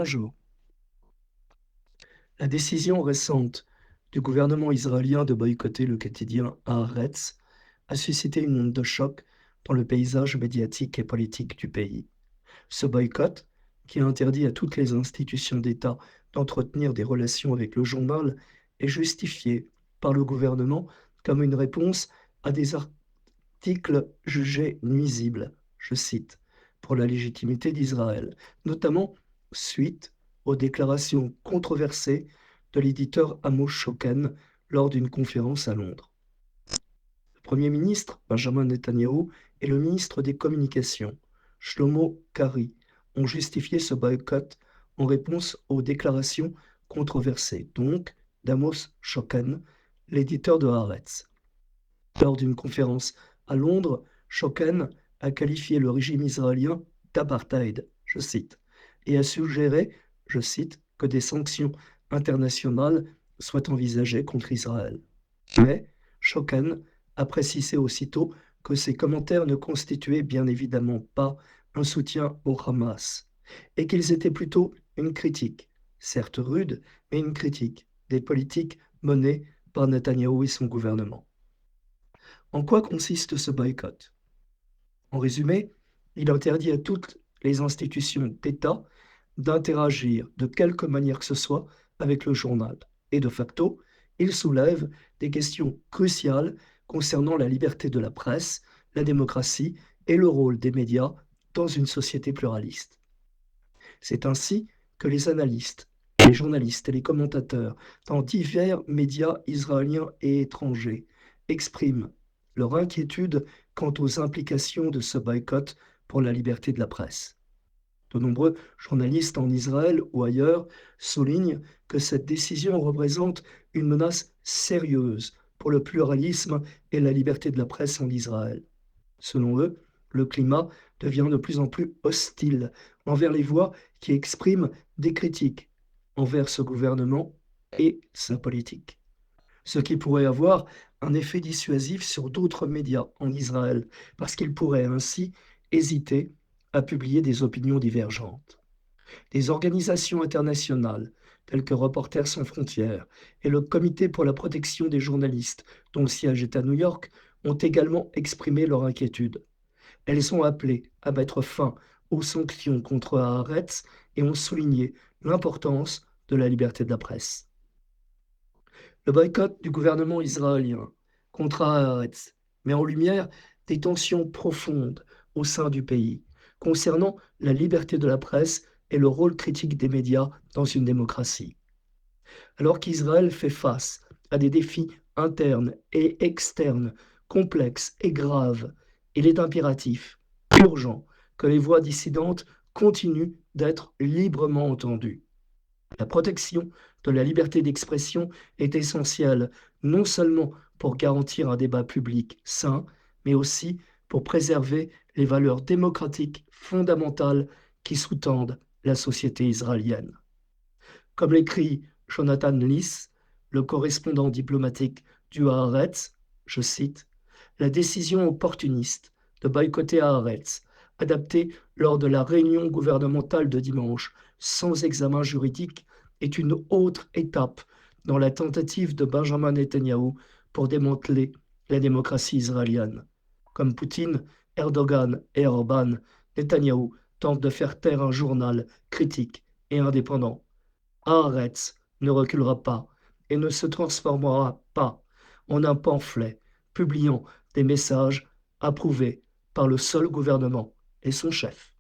Bonjour. La décision récente du gouvernement israélien de boycotter le quotidien Haaretz a suscité une onde de choc dans le paysage médiatique et politique du pays. Ce boycott, qui interdit à toutes les institutions d'État d'entretenir des relations avec le journal, est justifié par le gouvernement comme une réponse à des articles jugés nuisibles, je cite, pour la légitimité d'Israël, notamment suite aux déclarations controversées de l'éditeur Amos Shoken lors d'une conférence à Londres. Le Premier ministre, Benjamin Netanyahou, et le ministre des Communications, Shlomo Kari, ont justifié ce boycott en réponse aux déclarations controversées, donc d'Amos Shoken, l'éditeur de Haaretz. Lors d'une conférence à Londres, Shoken a qualifié le régime israélien d'apartheid, je cite, et a suggéré, je cite, que des sanctions internationales soient envisagées contre Israël. Mais Shoken a précisé aussitôt que ces commentaires ne constituaient bien évidemment pas un soutien au Hamas et qu'ils étaient plutôt une critique, certes rude, mais une critique des politiques menées par Netanyahou et son gouvernement. En quoi consiste ce boycott? En résumé, il interdit à toutes les institutions d'État d'interagir de quelque manière que ce soit avec le journal. Et de facto, il soulève des questions cruciales concernant la liberté de la presse, la démocratie et le rôle des médias dans une société pluraliste. C'est ainsi que les analystes, les journalistes et les commentateurs dans divers médias israéliens et étrangers expriment leur inquiétude quant aux implications de ce boycott pour la liberté de la presse. De nombreux journalistes en Israël ou ailleurs soulignent que cette décision représente une menace sérieuse pour le pluralisme et la liberté de la presse en Israël. Selon eux, le climat devient de plus en plus hostile envers les voix qui expriment des critiques envers ce gouvernement et sa politique, ce qui pourrait avoir un effet dissuasif sur d'autres médias en Israël, parce qu'ils pourraient ainsi hésiter à publier des opinions divergentes. Des organisations internationales, telles que Reporters sans frontières et le Comité pour la protection des journalistes, dont le siège est à New York, ont également exprimé leur inquiétude. Elles ont appelé à mettre fin aux sanctions contre Haaretz et ont souligné l'importance de la liberté de la presse. Le boycott du gouvernement israélien contre Haaretz met en lumière des tensions profondes au sein du pays concernant la liberté de la presse et le rôle critique des médias dans une démocratie. Alors qu'Israël fait face à des défis internes et externes complexes et graves, il est impératif, urgent, que les voix dissidentes continuent d'être librement entendues. La protection de la liberté d'expression est essentielle, non seulement pour garantir un débat public sain, mais aussi pour préserver les valeurs démocratiques fondamentales qui sous-tendent la société israélienne. Comme l'écrit Jonathan Liss, le correspondant diplomatique du Haaretz, je cite, la décision opportuniste de boycotter Haaretz, adaptée lors de la réunion gouvernementale de dimanche, sans examen juridique, est une autre étape dans la tentative de Benjamin Netanyahou pour démanteler la démocratie israélienne. Comme Poutine, Erdogan et Orban, Netanyahou tente de faire taire un journal critique et indépendant. Haaretz ne reculera pas et ne se transformera pas en un pamphlet publiant des messages approuvés par le seul gouvernement et son chef.